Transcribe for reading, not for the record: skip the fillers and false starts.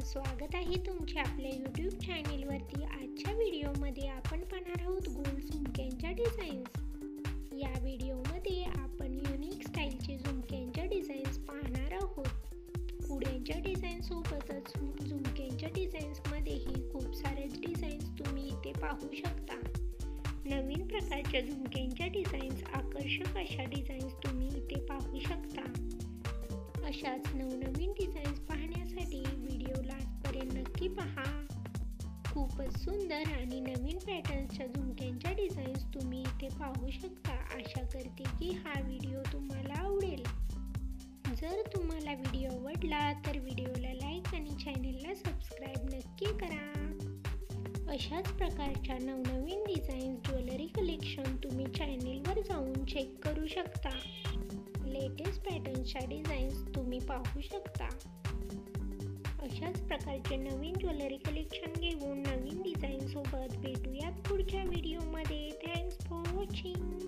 स्वागत आहे तुमचे आपल्या यूट्यूब चॅनेलवरती। आजच्या व्हिडिओमध्ये आपण पाहणार आहोत गोल झुमक्यांच्या डिझाईन्स। या व्हिडिओमध्ये आपण युनिक स्टाईलचे झुमक्यांच्या डिझाईन्स पाहणार आहोत। कुड्यांच्या डिझाईनसोबतच झुमक्यांच्या डिझाईन्समध्येही खूप सारे डिझाईन्स तुम्ही इथे पाहू शकता। नवीन प्रकारच्या झुमक्यांच्या डिझाईन्स, आकर्षक अशा डिझाईन्स तुम्ही इथे पाहू शकता। अशाच नवनवीन डिझाईन्स पाहण्यासाठी व्हिडिओला आजपर्यंत नक्की पहा। खूपच सुंदर आणि नवीन पॅटर्न्सच्या झुमक्यांच्या डिझाईन्स तुम्ही इथे पाहू शकता। आशा करते की हा व्हिडिओ तुम्हाला आवडेल। जर तुम्हाला व्हिडिओ आवडला तर व्हिडिओला लाईक आणि चॅनलला सबस्क्राईब नक्की करा। अशाच प्रकारच्या नवनवीन डिझाईन्स ज्वेलरी कलेक्शन तुम्ही चॅनलवर जाऊन चेक करू शकता। लेटेस्ट पॅटर्न्सच्या डिझाईन्स तुम्ही पाहू शकता। अशाच प्रकारचे नवीन ज्वेलरी कलेक्शन घेऊन नवीन डिझाईन सोबत भेटूयात पुढच्या व्हिडिओमध्ये। Thanks for watching.